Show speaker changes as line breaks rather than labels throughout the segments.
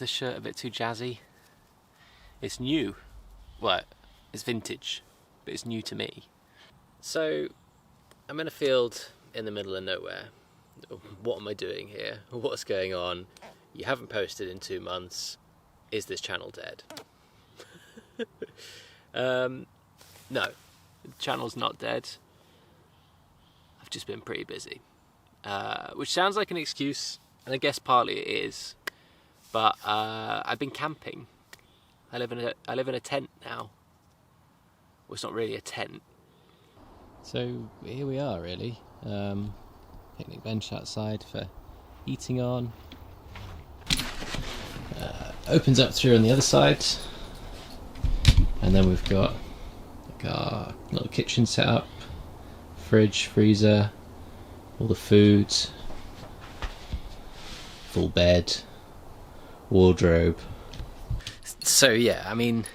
The shirt a bit too jazzy. It's new. Well, it's vintage, but it's new to me. So, I'm in a field in the middle of nowhere. What am I doing here? What's going on? You haven't posted in 2 months. Is this channel dead? No, the channel's not dead. I've just been pretty busy. Which sounds like an excuse, and I guess partly it is. But I've been camping. I live in a tent now. Well, it's not really a tent. So here we are, really. Picnic bench outside for eating on. Opens up through on the other side, and then we've got like our little kitchen set up, fridge, freezer, all the food, full bed, wardrobe. So yeah, I mean,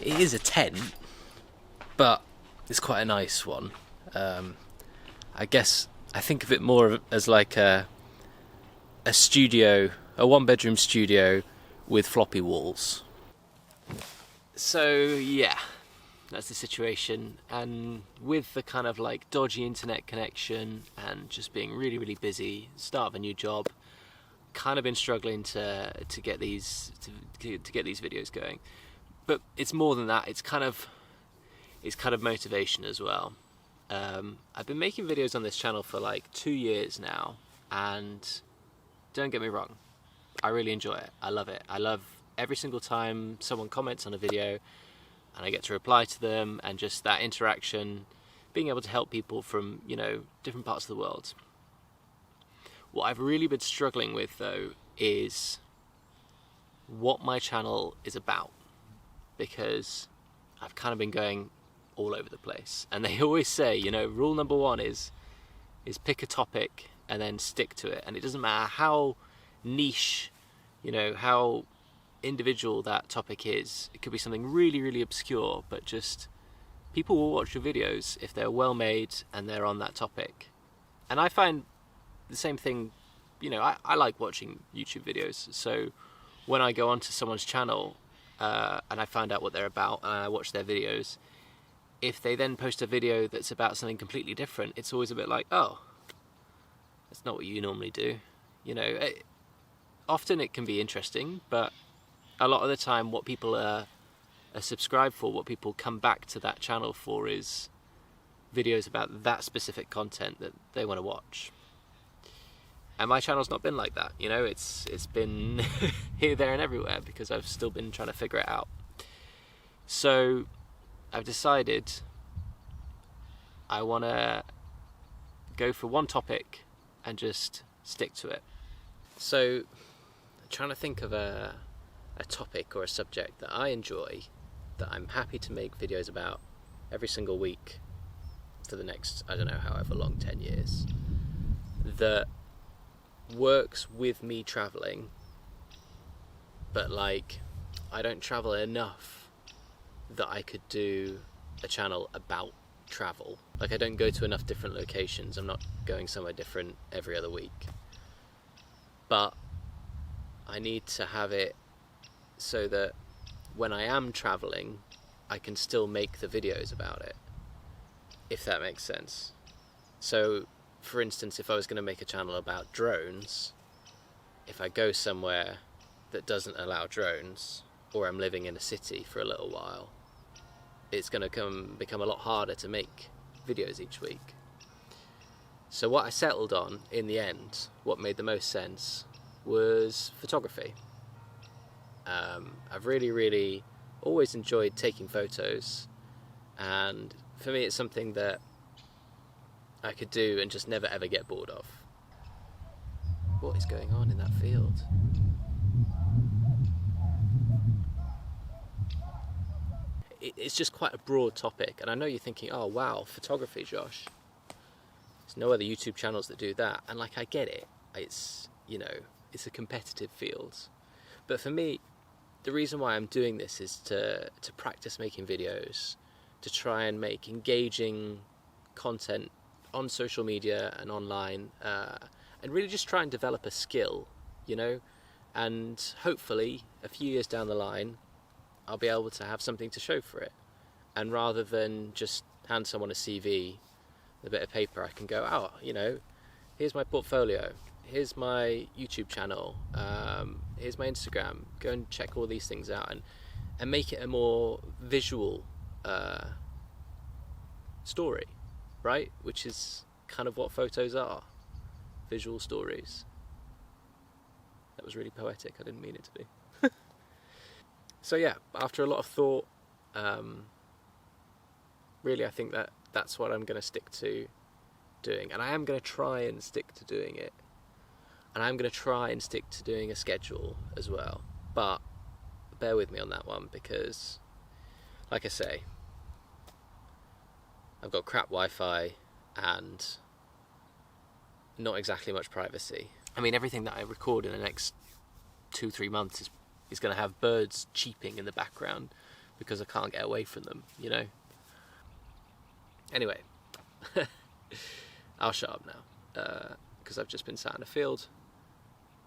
it is a tent, but it's quite a nice one. I guess I think of it more as like a studio, a one-bedroom studio with floppy walls. So yeah, that's the situation. And with the kind of like dodgy internet connection and just being really, really busy, start of a new job, kind of been struggling to get these to get these videos going. But it's more than that. It's kind of motivation as well. I've been making videos on this channel for like 2 years now, and don't get me wrong, I really enjoy it. I love it. I love every single time someone comments on a video and I get to reply to them, and just that interaction, being able to help people from, you know, different parts of the world. What I've really been struggling with though is what my channel is about, because I've kind of been going all over the place. And they always say, you know, rule number 1 is pick a topic and then stick to it. And it doesn't matter how niche, you know, how individual that topic is. It could be something really, really obscure, but just people will watch your videos if they're well made and they're on that topic. And I find the same thing, you know, I like watching YouTube videos. So when I go onto someone's channel and I find out what they're about and I watch their videos, if they then post a video that's about something completely different, it's always a bit like, oh, that's not what you normally do. You know, often it can be interesting, but a lot of the time what people are subscribed for, what people come back to that channel for, is videos about that specific content that they want to watch. And my channel's not been like that, you know, it's been here, there and everywhere, because I've still been trying to figure it out. So I've decided I want to go for one topic and just stick to it. So I'm trying to think of a topic or a subject that I enjoy, that I'm happy to make videos about every single week for the next, I don't know, however long, 10 years, that works with me travelling, but like I don't travel enough that I could do a channel about travel. Like, I don't go to enough different locations. I'm not going somewhere different every other week. But I need to have it so that when I am traveling, I can still make the videos about it, if that makes sense. So, for instance, if I was going to make a channel about drones, if I go somewhere that doesn't allow drones, or I'm living in a city for a little while, it's going to become a lot harder to make videos each week. So what I settled on in the end, what made the most sense, was photography. I've really always enjoyed taking photos, and for me it's something that I could do and just never ever get bored of. What is going on in that field? It's just quite a broad topic, and I know you're thinking, oh wow, photography, Josh. There's no other YouTube channels that do that, and like, I get it. It's, you know, it's a competitive field. But for me, the reason why I'm doing this is to practice making videos, to try and make engaging content on social media and online, and really just try and develop a skill, you know, and hopefully a few years down the line I'll be able to have something to show for it, and rather than just hand someone a CV, a bit of paper, I can go, oh, you know, here's my portfolio, here's my YouTube channel, here's my Instagram, go and check all these things out, and make it a more visual story, right? Which is kind of what photos are, visual stories. That was really poetic, I didn't mean it to be. So yeah, after a lot of thought, really I think that's what I'm going to stick to doing, and I am going to try and stick to doing it, and I'm going to try and stick to doing a schedule as well, but bear with me on that one, because like I say, I've got crap Wi-Fi and not exactly much privacy. I mean, everything that I record in the next 2-3 months is going to have birds cheeping in the background because I can't get away from them, you know? Anyway, I'll shut up now, because I've just been sat in a field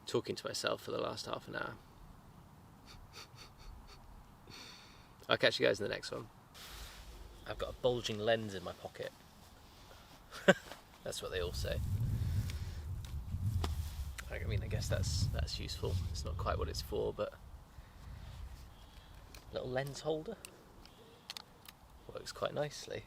talking to myself for the last half an hour. I'll catch you guys in the next one. I've got a bulging lens in my pocket. That's what they all say. I mean, I guess that's useful. It's not quite what it's for, but little lens holder works quite nicely.